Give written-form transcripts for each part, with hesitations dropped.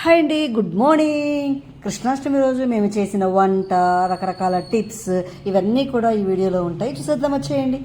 Hi అండి, good morning. Krishnashtami రోజు మేము చేసిన వంట, రకరకాల టిప్స్ ఇవన్నీ కూడా ఈ వీడియోలో ఉంటాయి, చూసేద్దాం వచ్చేయండి.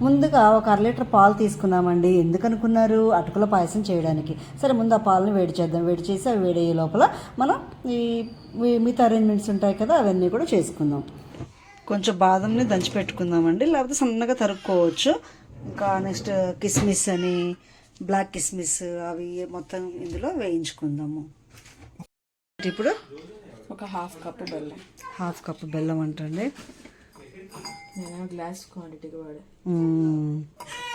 ముందుగా ఒక 1/2 లీటర్ పాలు తీసుకున్నామండి. ఎందుకు అనుకున్నారు? అటుకుల పాయసం చేయడానికి. సరే, ముందు ఆ పాలను వేడి చేద్దాం. వేడి చేసి అవి వేడయ్యే లోపల మనం ఈ మిగతా అరేంజ్మెంట్స్ ఉంటాయి కదా, అవన్నీ కూడా చేసుకుందాం. కొంచెం బాదంని దంచి పెట్టుకుందామండి, లేకపోతే సన్నగా తరుక్కోవచ్చు. ఇంకా నెక్స్ట్ కిస్మిస్ అని, బ్లాక్ కిస్మిస్, అవి మొత్తం ఇందులో వేయించుకుందాము. ఇప్పుడు ఒక హాఫ్ కప్పు బెల్లం అంటండి. నేను గ్లాస్ క్వాంటిటీకి వాడే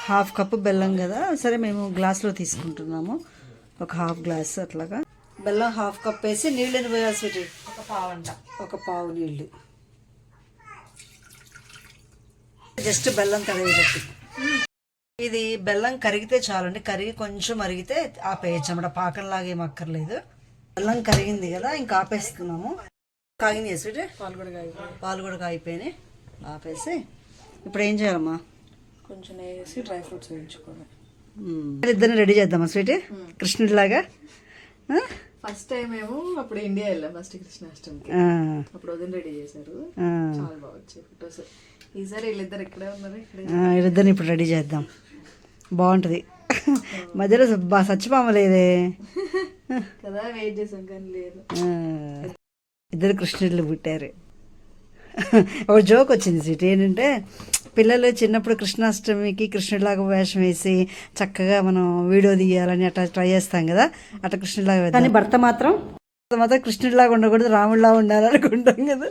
హాఫ్ కప్పు బెల్లం కదా, సరే మేము గ్లాస్లో తీసుకుంటున్నాము. ఒక హాఫ్ గ్లాస్ అట్లాగా బెల్లం హాఫ్ కప్ వేసి నీళ్ళని పోయాల్సి ఒక పావు నీళ్ళు, జస్ట్ బెల్లం కరిగేటట్టు. ఇది బెల్లం కరిగితే చాలండి, కరిగి కొంచెం మరిగితే ఆపేయచ్చు అన్నమాట, పాకంలాగా ఏం అక్కర్లేదు. బెల్లం కరిగింది కదా, ఇంకా ఆపేస్తున్నాము. కాగింది వేసి పాలు కూడా కాగిపోయినాయి, ఆపేసి ఇప్పుడు ఏం చేయాలమ్మా? కొంచెం వేసి డ్రై ఫ్రూట్స్ వేయించుకోవాలి. ఇద్దరిని రెడీ చేద్దామా స్వీట్, కృష్ణుడిలాగా? ఫస్ట్ టైం ఏమో అప్పుడు ఇండియా వెళ్ళాం, ఫస్ట్ కృష్ణాష్టమికి. అప్పుడు వదిన రెడీ చేశారు, చాలా బాగా వచ్చాయి ఫొటోస్. ఈసారి వీళ్ళిద్దరు ఇక్కడే ఉన్నారు, వీళ్ళిద్దరిని ఇప్పుడు రెడీ చేద్దాం, బాగుంటుంది. మధ్యలో సచ్చిపామలేదే కదా, వెయిట్ చేసాం కానీ లేదు. ఇద్దరు కృష్ణుడిలు పుట్టారు. ఒక జోక్ వచ్చింది స్వీట్, ఏంటంటే పిల్లలు చిన్నప్పుడు కృష్ణాష్టమికి కృష్ణుడిలాగా వేషం వేసి చక్కగా మనం వీడియో తీయాలని అట్లా ట్రై చేస్తాం కదా, అట్లా కృష్ణుడిలాగా. కానీ భర్త మాత్రం కృష్ణుడిలాగా ఉండకూడదు, రాముడిలాగా ఉండాలనుకుంటాం కదా.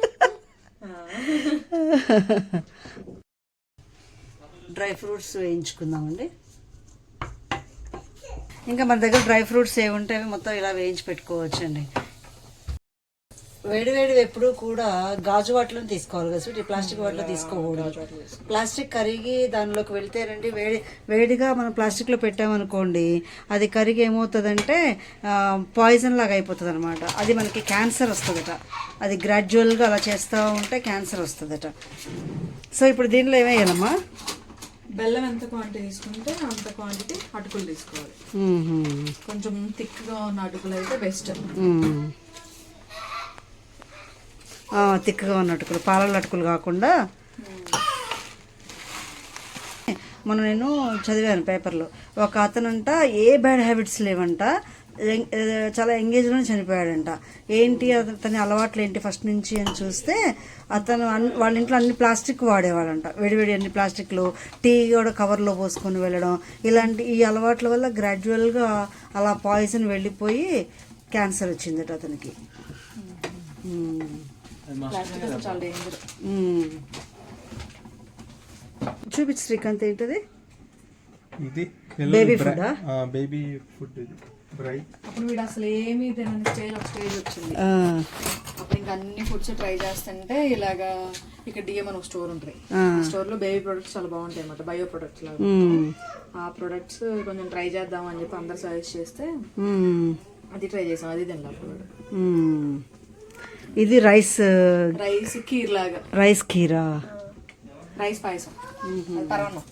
డ్రై ఫ్రూట్స్ వేయించుకుందామండి. ఇంకా మన దగ్గర డ్రై ఫ్రూట్స్ ఏమి ఉంటాయి మొత్తం ఇలా వేయించి పెట్టుకోవచ్చండి. వేడి ఎప్పుడు కూడా గాజు వాటిలో తీసుకోవాలి కదా స్వీట్, ప్లాస్టిక్ వాటిలో తీసుకోకూడదు. ప్లాస్టిక్ కరిగి దానిలోకి వెళ్తేనండి, వేడిగా మనం ప్లాస్టిక్లో పెట్టామనుకోండి, అది కరిగి ఏమవుతుందంటే పాయిజన్ లాగా అయిపోతుంది అనమాట. అది మనకి క్యాన్సర్ వస్తుందట. అది గ్రాడ్యువల్గా అలా చేస్తూ ఉంటే క్యాన్సర్ వస్తుందట. సో ఇప్పుడు దీనిలో ఏమేయాలమ్మా? బెల్లం ఎంత క్వాంటిటీ తీసుకుంటే అంత క్వాంటిటీ అటుకులు తీసుకోవాలి. కొంచెం థిక్గా ఉన్న అటుకులు అయితే బెస్ట్. థిక్గా ఉన్న అటుకులు, పాలల అటుకులు కాకుండా. నేను చదివాను పేపర్లో, ఒక అతనంట ఏ బ్యాడ్ హ్యాబిట్స్ లేవంట, చాలా ఎంగేజ్లోనే చనిపోయాడంట. ఏంటి అతని అలవాట్లు ఏంటి ఫస్ట్ నుంచి అని చూస్తే, అతను వాళ్ళ ఇంట్లో అన్ని ప్లాస్టిక్ వాడేవాడంట. వేడివేడి అన్ని ప్లాస్టిక్లు, టీ కూడా కవర్లో పోసుకొని వెళ్ళడం, ఇలాంటి ఈ అలవాట్ల వల్ల గ్రాడ్యువల్గా అలా పాయిజన్ వెళ్ళిపోయి క్యాన్సర్ వచ్చిందట అతనికి. చూపించు శ్రీకాంత్, ఏంటది? Baby food. బేబీ ఫుడ్ అప్పుడు వీడు అసలు ఏమీ తినని స్టేజ్ వచ్చింది. అప్పుడు ఇంకా అన్ని ఫుడ్స్ ట్రై చేస్తుంటే ఇలాగా ఇక్కడ డిఎం అని ఒక స్టోర్ ఉంటుంది, ఆ స్టోర్ లో బేబీ ప్రొడక్ట్స్ చాలా బాగుంటాయి అన్నమాట, బయో ప్రొడక్ట్స్ లాగా. ఆ ప్రొడక్ట్స్ కొంచెం ట్రై చేద్దాం అని చెప్పి అందరు సజెస్ట్ చేస్తే అది ట్రై చేసాం. అది తిన్నాం. ఇది రైస్ కీర్ లాగా, రైస్ కీరా, రైస్ పాయసం, పరవన్నం.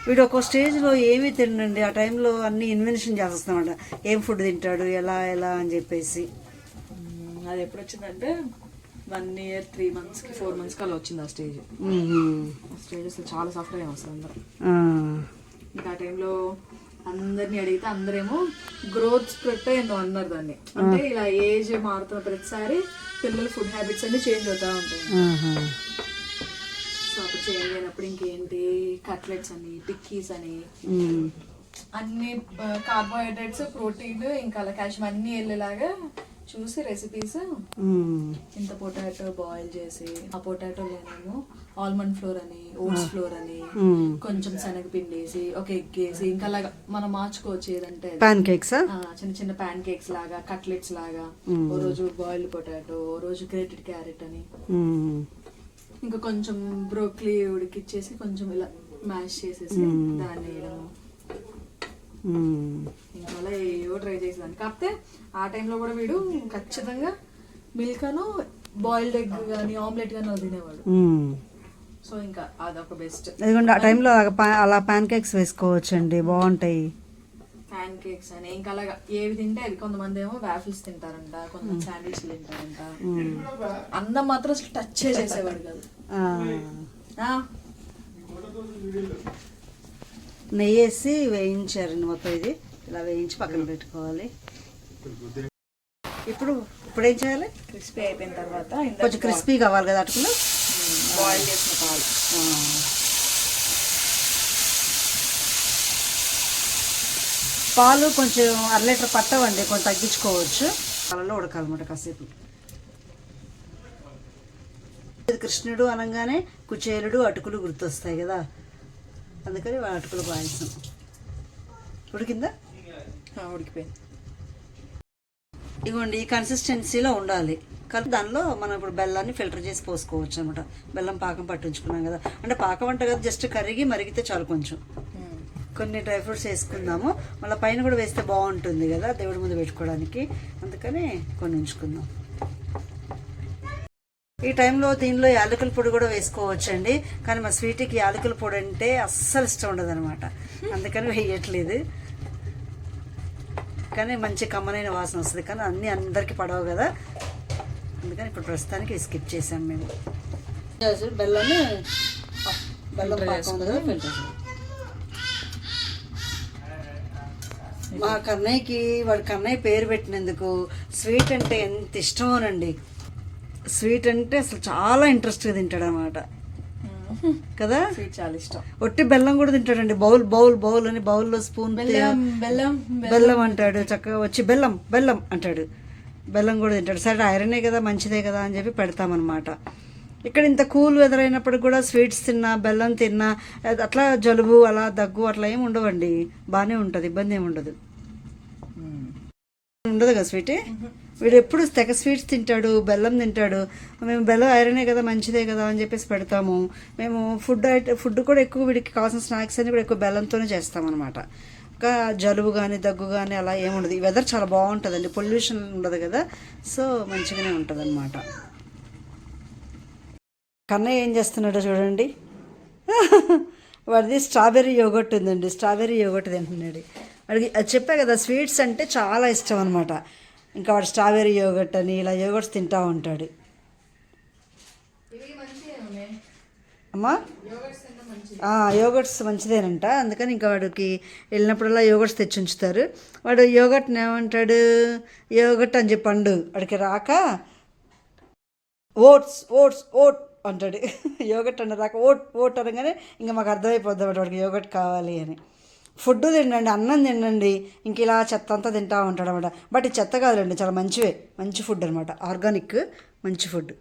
వీడు ఒక స్టేజ్లో ఏమీ తినండి, ఆ టైంలో అన్ని ఇన్వెన్షన్ చేస్తామంట, ఏం ఫుడ్ తింటాడు, ఎలా అని చెప్పేసి. అది ఎప్పుడు వచ్చిందంటే 1 year 3 months 4 months అలా వచ్చింది ఆ స్టేజ్. ఆ స్టేజ్ అసలు చాలా సఫర్ అయ్యాం అసలు అందరూ. ఇంకా ఆ టైంలో అందరినీ అడిగితే అందరేమో గ్రోత్ స్ప్రెడ్ ఏందో అన్నారు దాన్ని. అంటే ఇలా ఏజ్ మారుతున్న ప్రతిసారి పిల్లల ఫుడ్ హ్యాబిట్స్ అన్ని చేంజ్ అవుతా ఉంటాయి. సో అప్పుడు చేంజ్ అయినప్పుడు ఇంకేంటి కట్లెట్స్ అని, టిక్కీస్ అని, అన్ని కార్బోహైడ్రేట్స్, ప్రోటీన్, ఇంకా అలా కాల్షియం అన్ని వెళ్ళేలాగా చూసి రెసిపీస్. ఇంత పొటాటో బాయిల్ చేసి, ఆ పొటాటోలోనేమో ఆల్మండ్ ఫ్లోర్ అని, ఓట్స్ ఫ్లోర్ అని, కొంచెం శనగపిండి వేసి, ఒక ఎగ్ వేసి, ఇంకా అలాగా మనం మార్చుకోవచ్చు. ఏదంటే పాన్ కేక్స్, చిన్న పాన్ కేక్స్ లాగా, కట్లెట్స్ లాగా. ఓ రోజు బాయిల్డ్ పొటాటో, ఓ రోజు గ్రేటెడ్ క్యారెట్ అని, ఇంకా కొంచెం బ్రోక్లీ ఉడికిచ్చేసి కొంచెం ఇలా మ్యాష్ చేసేసి దాన్ని వేయడం. ఇంకా అలా ఏవో ట్రై చేసేదాన్ని. కాకపోతే ఆ టైంలో కూడా వీడు ఖచ్చితంగా మిల్క్ అను బాయిల్డ్ ఎగ్ కానీ ఆమ్లెట్ కానీ తినేవాడు. సో ఇంకా అదొక బెస్ట్. ఎందుకంటే ఆ టైంలో అలా పాన్ కేక్స్ వేసుకోవచ్చండి, బాగుంటాయి. ప్యాన్ కేక్స్ అని ఇంకా అలాగా ఏవి తింటే అది. కొంతమంది ఏమో వాఫిల్స్ తింటారంట, కొంతమంది శాండ్విచ్లు తింటారంట. అందం మాత్రం అసలు టచ్ చేసేవాడు కాదు. నెయ్యి వేసి వేయించారండి మొత్తం. ఇది ఇలా వేయించి పక్కన పెట్టుకోవాలి. ఇప్పుడు ఏం చేయాలి? క్రిస్పీ అయిపోయిన తర్వాత కొంచెం క్రిస్పీ కావాలి కదా అటుకులు. బాయిల్ చేసిన పాలు. పాలు కొంచెం 1/2 లీటర్ పట్టవండి, కొంచెం తగ్గించుకోవచ్చు. పాలలో ఉడకాలన్నమాట కాసేపు. కృష్ణుడు అనగానే కుచేలుడు అటుకులు గుర్తొస్తాయి కదా, అందుకని అటుకులు పాయసం. ఉడికిందా? ఉడికిపోయింది. ఇదిగోండి ఈ కన్సిస్టెన్సీలో ఉండాలి. కానీ దానిలో మనం ఇప్పుడు బెల్లాన్ని ఫిల్టర్ చేసి పోసుకోవచ్చు అనమాట. బెల్లం పాకం పట్టించుకున్నాం కదా, అంటే పాకం అంటే కదా, జస్ట్ కరిగి మరిగితే చాలు. కొంచెం కొన్ని డ్రై ఫ్రూట్స్ వేసుకుందాము, మళ్ళీ పైన కూడా వేస్తే బాగుంటుంది కదా దేవుడి ముందు పెట్టుకోవడానికి, అందుకని కొన్ని ఉంచుకుందాం. ఈ టైంలో దీనిలో యాలకుల పొడి కూడా వేసుకోవచ్చండి, కానీ మా స్వీట్కి యాలకుల పొడి అంటే అస్సలు ఇష్టం ఉండదు అనమాట, అందుకని వేయట్లేదు. కానీ మంచి కమ్మనైన వాసన వస్తుంది, కానీ అన్నీ అందరికీ పడవు కదా, అందుకని ఇప్పుడు ప్రస్తుతానికి స్కిప్ చేసాం మేము. బెల్లం మా కన్నయ్యకి వాడి కన్నయ్య పేరు పెట్టినందుకు స్వీట్ అంటే ఎంత ఇష్టమోనండి. స్వీట్ అంటే అసలు చాలా ఇంట్రెస్ట్గా తింటాడు అనమాట కదా. స్వీట్ చాలా ఇష్టం. ఒట్టి బెల్లం కూడా తింటాడండి. బౌల్ బౌల్ బౌల్ అని బౌల్లో స్పూన్ బెల్లం అంటాడు. చక్కగా వచ్చి బెల్లం బెల్లం అంటాడు. బెల్లం కూడా తింటాడు. సరే ఐరనే కదా, మంచిదే కదా అని చెప్పి పెడతామన్నమాట. ఇక్కడ ఇంత కూల్ వెదర్ అయినప్పుడు కూడా స్వీట్స్ తిన్నా, బెల్లం తిన్నా అట్లా జలుబు అలా దగ్గు అట్లా ఏమి ఉండవండి, బాగానే ఉంటుంది, ఇబ్బంది ఏమి ఉండదు. ఉండదు కదా స్వీట్. వీడు ఎప్పుడు తెగ స్వీట్స్ తింటాడు, బెల్లం తింటాడు. మేము బెల్లం ఐరనే కదా, మంచిదే కదా అని చెప్పేసి పెడతాము. మేము ఫుడ్ కూడా ఎక్కువ వీడికి కావాల్సిన స్నాక్స్ అన్ని కూడా ఎక్కువ బెల్లంతోనే చేస్తామన్నమాట. ఇంకా జలుబు కానీ దగ్గు కానీ అలా ఏముండదు. ఈ వెదర్ చాలా బాగుంటుందండి, పొల్యూషన్ ఉండదు కదా, సో మంచిగానే ఉంటుంది అన్నమాట. కన్నయ్య ఏం చేస్తున్నాడో చూడండి. వాడిది స్ట్రాబెర్రీ యోగర్ట్ ఉందండి, స్ట్రాబెర్రీ యోగర్ట్ తింటున్నాడు. వాడికి అది చెప్పా కదా, స్వీట్స్ అంటే చాలా ఇష్టం అనమాట. ఇంకా వాడు స్ట్రాబెర్రీ యోగర్ట్ అని ఇలా యోగర్ట్స్ తింటూ ఉంటాడు. అమ్మా యోగర్ట్స్ మంచిదేనంట, అందుకని ఇంకా వాడికి వెళ్ళినప్పుడల్లా యోగర్ట్స్ తెచ్చి ఉంచుతారు. వాడు యోగర్ట్ని ఏమంటాడు, యోగర్ట్ అని చెప్పండు. వాడికి రాక ఓట్స్ ఓట్స్ ఓట్ అంటాడు. యోగర్ట్ అంటే రాక ఓట్ అనగానే ఇంకా మాకు అర్థమైపోద్ది అన్నమాట వాడికి యోగర్ట్ కావాలి అని. ఫుడ్ తినండి, అన్నం తినండి, ఇంక ఇలా చెత్త అంతా తింటూ ఉంటాడు అనమాట. బట్ ఈ చెత్త కాదులేండి, చాలా మంచివే, మంచి ఫుడ్ అనమాట, ఆర్గానిక్ మంచి ఫుడ్.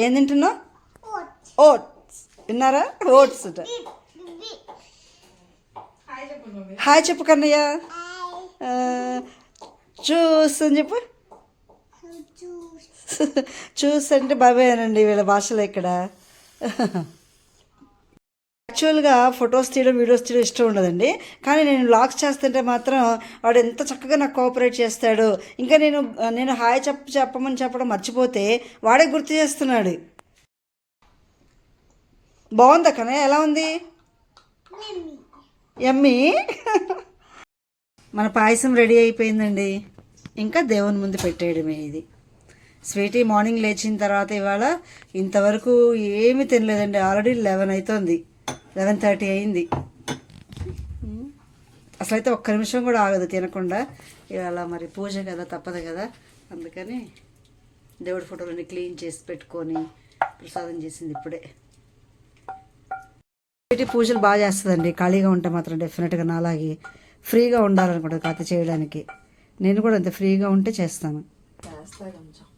ఏం తింటున్నావు? ఓట్స్ విన్నారా? ఓట్స్. హాయ్ చెప్పు కన్నయ్య. జ్యూస్ అని చెప్పు. జ్యూస్ అంటే బాబాయేనండి వీళ్ళ భాషలో ఇక్కడ. యాక్చువల్గా ఫొటోస్ తీయడం, వీడియోస్ తీయడం ఇష్టం ఉండదండి, కానీ నేను వ్లాగ్స్ చేస్తుంటే మాత్రం వాడు ఎంత చక్కగా నాకు కోఆపరేట్ చేస్తాడు. ఇంకా నేను హాయ్ చెప్పమని చెప్పడం మర్చిపోతే వాడే గుర్తు చేస్తున్నాడు. బాగుందా కన్నయ్య? ఎలా ఉంది? యమ్మీ. మన పాయసం రెడీ అయిపోయిందండి, ఇంకా దేవుని ముందు పెట్టేయడమే. ఇది స్వీటీ మార్నింగ్ లేచిన తర్వాత ఇవాళ ఇంతవరకు ఏమీ తినలేదండి. ఆల్రెడీ 11 అవుతుంది, 11:30 అయింది. అసలైతే ఒక్క నిమిషం కూడా ఆగదు తినకుండా. ఇవాళ మరి పూజ కదా, తప్పదు కదా, అందుకని దేవుడి ఫోటోలన్నీ క్లీన్ చేసి పెట్టుకొని ప్రసాదం చేసింది ఇప్పుడే. పూజలు బాగా చేస్తుందండి, ఖాళీగా ఉంటే మాత్రం డెఫినెట్గా నాలాగే ఫ్రీగా ఉండాలనుకుంటుంది కథ చేయడానికి. నేను కూడా అంతే ఫ్రీగా ఉంటే చేస్తాను.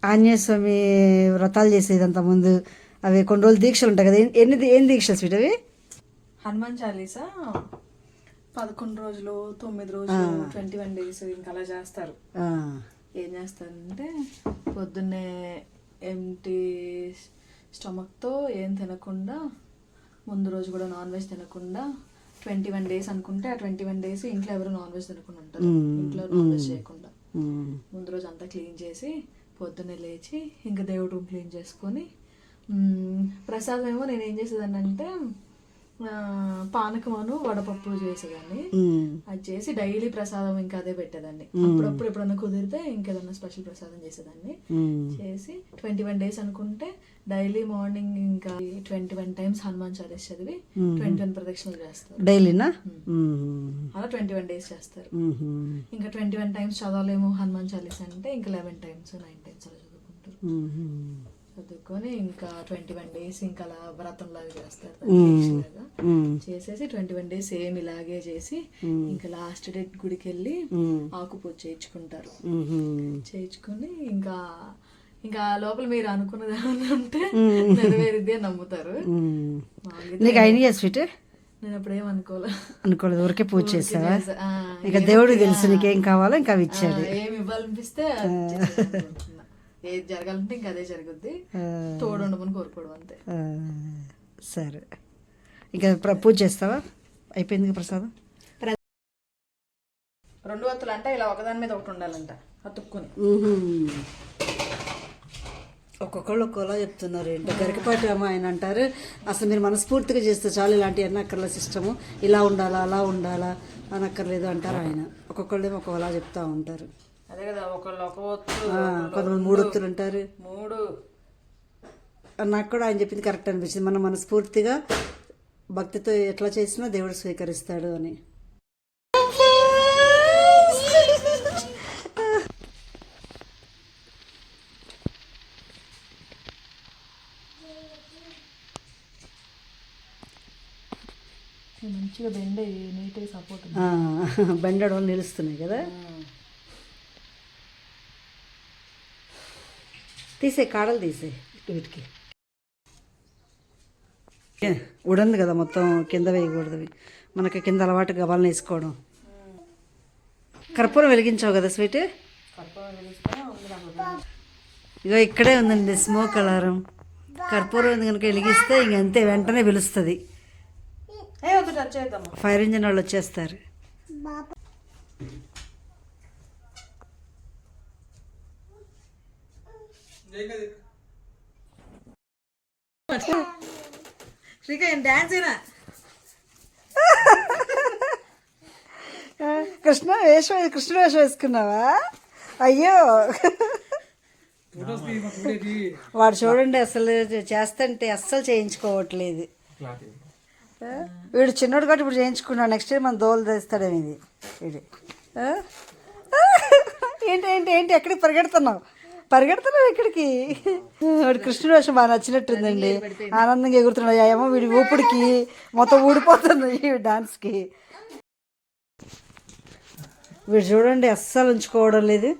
ఆంజనేయ స్వామి వ్రతాలు చేసేది అంతకుముందు, అవి కొన్ని రోజులు దీక్షలు ఉంటాయి కదా. ఏం దీక్షలు స్వీట్ అవి? హనుమాన్ చాలీసా 11 రోజులు, 9 రోజులు, 21 days ఇంకా అలా చేస్తారు. ఏం చేస్తారంటే పొద్దున్నే ఎంటీ స్టమక్తో ఏం తినకుండా, ముందు రోజు కూడా నాన్ వెజ్ తినకుండా 21 days అనుకుంటే ఆ 21 days ఇంట్లో ఎవరు నాన్ వెజ్ తినకుండా ఉంటారు. ఇంట్లో నాన్ వెజ్ చేయకుండా ముందు రోజు అంతా క్లీన్ చేసి పొద్దున్నే లేచి ఇంకా దేవుడు రూమ్ క్లీన్ చేసుకొని, ప్రసాదం ఏమో నేను ఏం చేసేదాన్ని అంటే పానకమును వడపప్పు చేసేదాన్ని. ఉమ్, అది చేసి డైలీ ప్రసాదం ఇంకా అదే పెట్టేదాన్ని. అప్పుడప్పుడు ఎప్పుడన్నా కుదిరితే ఇంకేదన్నా స్పెషల్ ప్రసాదం చేసేదాన్ని. ఉమ్. చేసి 21 days అనుకుంటే డైలీ మార్నింగ్ ఇంకా 21 times హనుమాన్ చాలీస్ చదివి 21 ప్రదక్షిణలు చేస్తారు డైలీనా? అలా 21 days చేస్తారు. ఉమ్, ఇంకా 21 times చదవలేము హనుమాన్ చాలీస్ అంటే ఇంకా 11 times 9 times అలా చదువుకుంటారు. ఉమ్, చదువుకొని ఇంకా 21 days ఇంకా అలా వ్రతం లాగా చేస్తారు. ఉమ్, చేసేసి 21 days సేమ్ ఇలాగే చేసి ఇంకా లాస్ట్ డేట్ గుడికి వెళ్ళి ఆకు పూజ చేయించుకుంటారు. ఉమ్. చేయించుకుని ఇంకా ఇంకా లోపల మీరు అనుకున్నది ఏమన్నా ఉంటే నెరవేరిద్ది అని నమ్ముతారు. మామూలుగా నీకు అయినాయా స్వీట్? నేను అప్పుడేం అనుకోలేదు, ఊరికే పూజ చేసావా? ఆ, ఇంకా దేవుడు తెలుసు నీకేం కావాలో ఇంకా అవి ఇచ్చాడు. ఏమి ఇవ్వాలనిపిస్తే అది చేసేసుకుంటున్నా. ఏది జరగాలంటే ఇంకా అదే జరుగుద్ది. తోడు ఉండమని కోరుకోవడం అంతే. ఆ, సరే, ఇంకా పూజ చేస్తావా? అయిపోయింది ప్రసాదం. 2 వత్తులు అంటే ఇలా ఒకదాని మీద ఒకటి ఉండాలంట అతుక్కుని. ఒక్కొక్కళ్ళు ఒక్కోలా చెప్తున్నారు. ఏంటో గరికపాటి అమ్మ ఆయన అంటారు, అసలు మీరు మనస్ఫూర్తిగా చేస్తే చాలు, ఇలాంటి అన్నక్కర్ల సిస్టము ఇలా ఉండాలా అలా ఉండాలా అనక్కర్లేదు అంటారు ఆయన. ఒక్కొక్కళ్ళేమో ఒక్కోలా చెప్తా ఉంటారు. అదే కదా, ఒకళ్ళు ఒక ఒత్తు, కొంతమంది 3 ఒత్తులు అంటారు. 3 నాకు కూడా ఆయన చెప్పింది కరెక్ట్ అనిపించింది. మనం మనస్ఫూర్తిగా భక్తితో ఎట్లా చేసినా దేవుడు స్వీకరిస్తాడు అని. మంచిగా బెండ్ నీట్గా సపోర్ట్ బెండడం వల్ల నిలుస్తున్నాయి కదా. తీసే కాడలు తీసే వీటికి. ఉడంది కదా మొత్తం, కింద వేయకూడదు. మనకి కింద అలవాటు గబాలను వేసుకోవడం. కర్పూరం వెలిగించావు కదా స్వీట్? ఇగో ఇక్కడే ఉందండి స్మోక్ అలారం. కర్పూరం కనుక వెలిగిస్తే ఇంకంతే, వెంటనే పిలుస్తుంది. ఫైర్ ఇంజిన్ వాళ్ళు వచ్చేస్తారు. కృష్ణుడు వేషం వేసుకున్నావా? అయ్యో, వాడు చూడండి అసలు చేస్తుంటే అస్సలు చేయించుకోవట్లేదు. వీడు చిన్నోడు కాబట్టి ఇప్పుడు చేయించుకున్నాడు. నెక్స్ట్ టైం మన దోలు తెస్తాడేమి ఇది వీడు. ఏంటి ఏంటి ఏంటి ఎక్కడికి పరిగెడుతున్నావు ఎక్కడికి? వాడు కృష్ణుడు వేషం బాగా నచ్చినట్టుందండి. ఆనందంగా ఎగురుతున్నాడు. ఏమో వీడి ఊపిడికి మొత్తం ఊడిపోతుంది ఈ డాన్స్కి. వీడు చూడండి అస్సలు ఉంచుకోవడం లేదు.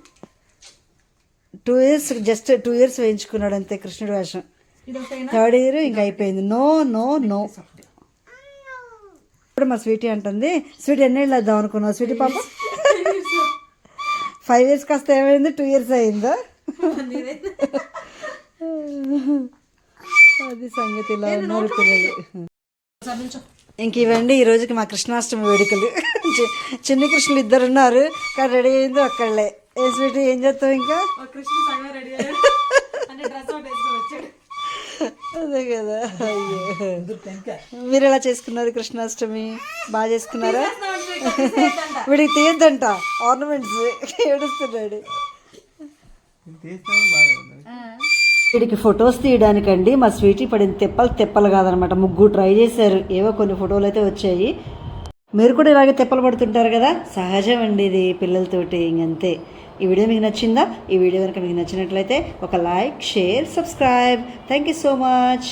2 years, జస్ట్ 2 years వేయించుకున్నాడు అంతే కృష్ణుడు వేషం. 3rd year ఇంకా అయిపోయింది. No no no. ఇప్పుడు మా స్వీటీ అంటుంది, స్వీట్ ఎన్నేళ్ళు వేద్దాం అనుకున్నావు స్వీటీ పాప? 5 years కాస్త ఏమైంది, 2 years అయిందా? అది సంగతి. ఇలా ఉన్నారు పిల్లలు. ఇంక ఇవ్వండి ఈ రోజుకి మా కృష్ణాష్టమి వేడుకలు. చిన్ని కృష్ణులు 2 ఉన్నారు, కానీ రెడీ అయింది ఒక్కళ్ళే. ఏ స్వీటీ ఏం చేస్తావు ఇంకా? అదే కదా. అయ్యో, మీరు ఎలా చేసుకున్నారు కృష్ణాష్టమి? బాగా చేసుకున్నారా? వీడికి తీయద్దంట ఆర్నమెంట్స్, ఏడుస్తున్నాడు. వీడికి ఫొటోస్ తీయడానికండి మా స్వీటీ పడిన తెప్పలు కాదనమాట, ముగ్గురు ట్రై చేశారు. ఏవో కొన్ని ఫోటోలు అయితే వచ్చాయి. మీరు కూడా ఇలాగే తెప్పలు పడుతుంటారు కదా, సహజం అండి ఇది పిల్లలతోటి, ఇంకంతే. ఈ వీడియో మీకు నచ్చిందా? ఈ వీడియో కనుక మీకు నచ్చినట్లయితే ఒక like, share, subscribe. Thank you so much.